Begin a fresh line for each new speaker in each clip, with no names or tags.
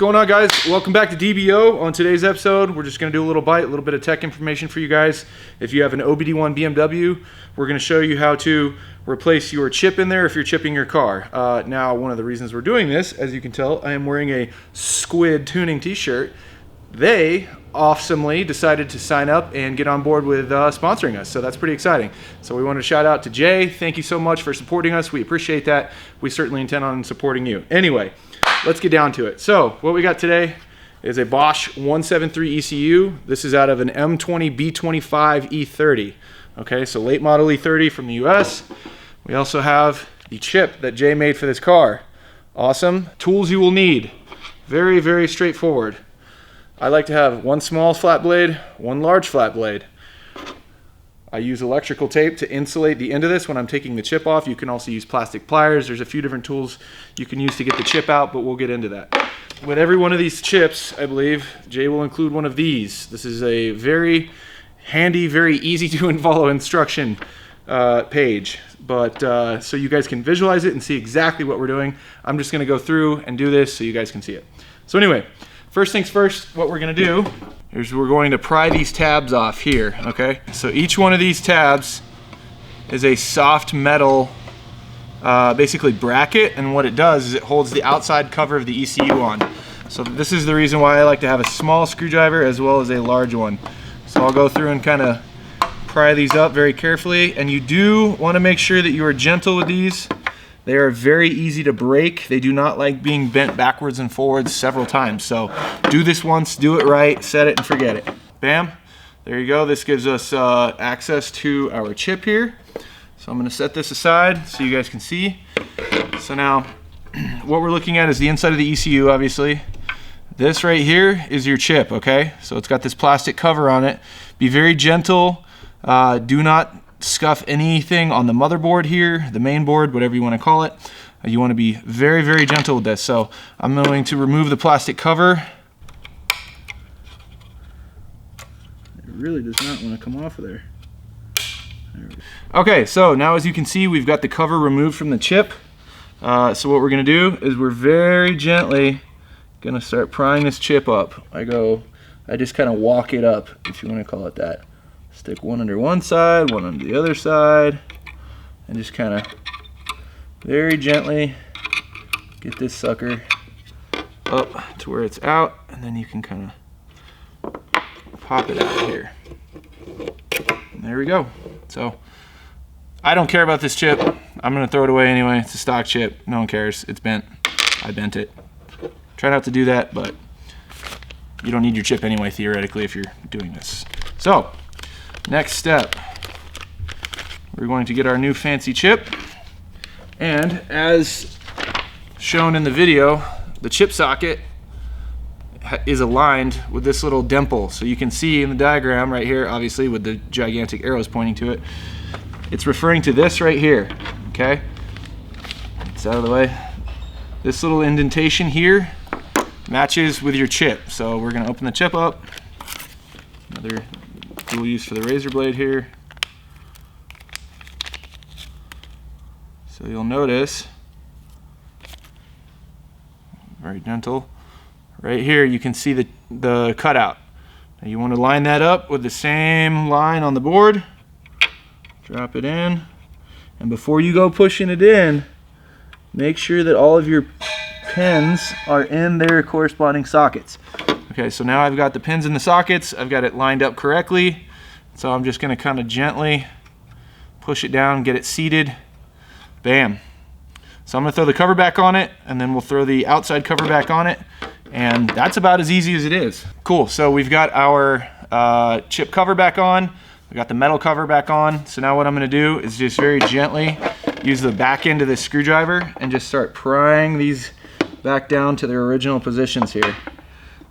going on, guys? Welcome back to DBO. On today's episode, we're just going to do a little bit of tech information for you guys. If you have an OBD1 BMW, we're going to show you how to replace your chip in there if you're chipping your car. Now, one of the reasons we're doing this, as you can tell, I am wearing a Squid tuning t-shirt. They awesomely decided to sign up and get on board with sponsoring us, so that's pretty exciting. So we want to shout out to Jay. Thank you so much for supporting us. We appreciate that. We certainly intend on supporting you. Anyway, let's get down to it. So what we got today is a Bosch 173 ECU. This is out of an M20 B25 E30. Okay, so late model E30 from the US. We also have the chip that Jay made for this car. Awesome. Tools you will need. Very, very straightforward. I like to have one small flat blade, one large flat blade. I use electrical tape to insulate the end of this when I'm taking the chip off. You can also use plastic pliers. There's a few different tools you can use to get the chip out, but we'll get into that. With every one of these chips, I believe, Jay will include one of these. This is a very handy, very easy to follow instruction page. But so you guys can visualize it and see exactly what we're doing. I'm just gonna go through and do this so you guys can see it. So anyway, first things first, what we're gonna do is we're going to pry these tabs off here, okay? So each one of these tabs is a soft metal, basically bracket, and what it does is it holds the outside cover of the ECU on. So this is the reason why I like to have a small screwdriver as well as a large one. So I'll go through and kind of pry these up very carefully, and you do want to make sure that you are gentle with these. They are very easy to break. They do not like being bent backwards and forwards several times. So do this once, do it right, set it and forget it. Bam, there you go. This gives us access to our chip here. So I'm gonna set this aside so you guys can see. So now what we're looking at is the inside of the ECU, obviously. This right here is your chip, okay? So it's got this plastic cover on it. Be very gentle. Do not scuff anything on the motherboard here, the main board, whatever you want to call it. You want to be very, very gentle with this. So I'm going to remove the plastic cover. It really does not want to come off of there. Okay, so now as you can see, we've got the cover removed from the chip. So what we're going to do is we're very gently going to start prying this chip up. I just kind of walk it up, if you want to call it that. Stick one under one side, one under the other side, and just kind of very gently get this sucker up to where it's out, and then you can kind of pop it out of here. And there we go. So I don't care about this chip. I'm gonna throw it away anyway. It's a stock chip. No one cares. It's bent. I bent it. Try not to do that, but you don't need your chip anyway, theoretically, if you're doing this. So next step, we're going to get our new fancy chip, and as shown in the video, the chip socket is aligned with this little dimple. So you can see in the diagram right here, obviously with the gigantic arrows pointing to it, it's referring to this right here, okay? It's out of the way. This little indentation here matches with your chip. So we're gonna open the chip up. Another tool used for the razor blade here. So you'll notice, very gentle, right here you can see the cutout. Now you want to line that up with the same line on the board. Drop it in, and before you go pushing it in, make sure that all of your pins are in their corresponding sockets. Okay, so now I've got the pins in the sockets, I've got it lined up correctly, so I'm just gonna kind of gently push it down, get it seated, bam. So I'm gonna throw the cover back on it, and then we'll throw the outside cover back on it, and that's about as easy as it is. Cool, so we've got our chip cover back on, we got the metal cover back on, so now what I'm gonna do is just very gently use the back end of this screwdriver and just start prying these back down to their original positions here.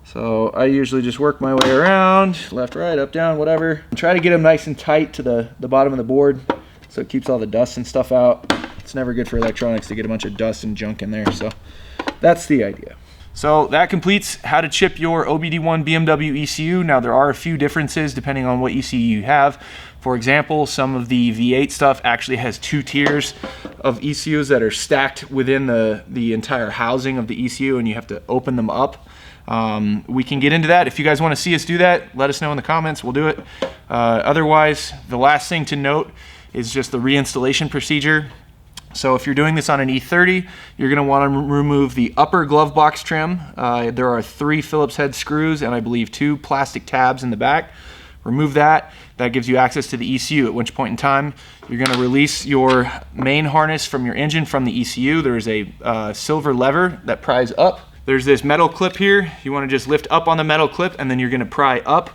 So I usually just work my way around, left, right, up, down, whatever. And try to get them nice and tight to the bottom of the board so it keeps all the dust and stuff out. It's never good for electronics to get a bunch of dust and junk in there, so that's the idea. So that completes how to chip your OBD1 BMW ECU. Now there are a few differences depending on what ECU you have, For example, some of the V8 stuff actually has 2 tiers of ECUs that are stacked within the entire housing of the ECU, and you have to open them up. We can get into that. If you guys want to see us do that, let us know in the comments. We'll do it. Otherwise, the last thing to note is just the reinstallation procedure. So if you're doing this on an E30, you're going to want to remove the upper glove box trim. There are 3 Phillips head screws and I believe 2 plastic tabs in the back. Remove that. That gives you access to the ECU, at which point in time you're going to release your main harness from your engine from the ECU. There's a silver lever that pries up. There's this metal clip here. You want to just lift up on the metal clip, and then you're going to pry up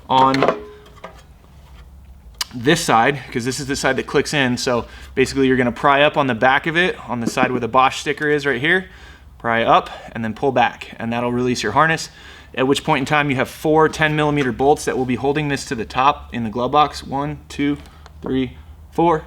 on this side, because this is the side that clicks in. So basically you're going to pry up on the back of it, on the side where the Bosch sticker is right here, pry up and then pull back, and that'll release your harness, at which point in time you have 4 10mm bolts that will be holding this to the top in the glove box. 1, 2, 3, 4.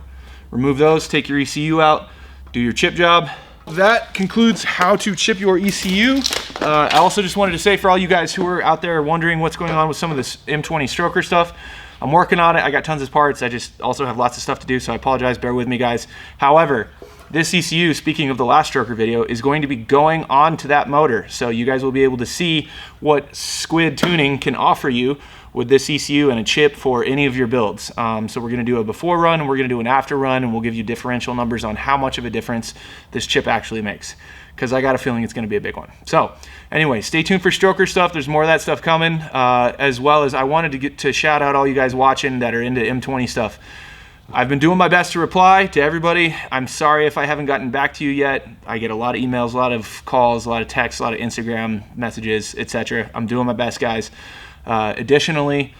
Remove those, take your ECU out, do your chip job. That concludes how to chip your ECU. I also just wanted to say, for all you guys who are out there wondering what's going on with some of this M20 stroker stuff, I'm working on it. I got tons of parts. I just also have lots of stuff to do, so I apologize. Bear with me, guys. However, this ECU, speaking of the last stroker video, is going to be going on to that motor. So you guys will be able to see what Sssquid tuning can offer you with this ECU and a chip for any of your builds. So we're going to do a before run and we're going to do an after run, and we'll give you differential numbers on how much of a difference this chip actually makes, because I got a feeling it's going to be a big one. So anyway, stay tuned for stroker stuff. There's more of that stuff coming, as well as I wanted to get to shout out all you guys watching that are into M20 stuff. I've been doing my best to reply to everybody. I'm sorry if I haven't gotten back to you yet. I get a lot of emails, a lot of calls, a lot of texts, a lot of Instagram messages, etc. I'm doing my best, guys. Additionally,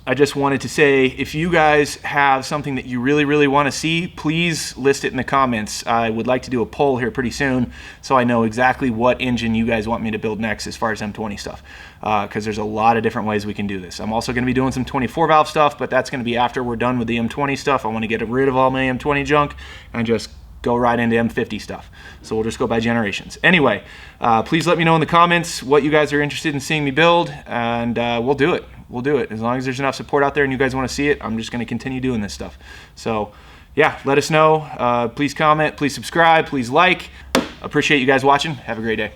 I just wanted to say, if you guys have something that you really want to see, please list it in the comments. I would like to do a poll here pretty soon, so I know exactly what engine you guys want me to build next as far as M20 stuff, because there's a lot of different ways we can do this. I'm also going to be doing some 24 valve stuff, but that's going to be after we're done with the M20 stuff. I want to get rid of all my M20 junk and just go right into M50 stuff. So we'll just go by generations. Anyway, please let me know in the comments what you guys are interested in seeing me build, and we'll do it. We'll do it. As long as there's enough support out there and you guys want to see it, I'm just going to continue doing this stuff. So yeah, let us know. Please comment, please subscribe, please like. Appreciate you guys watching. Have a great day.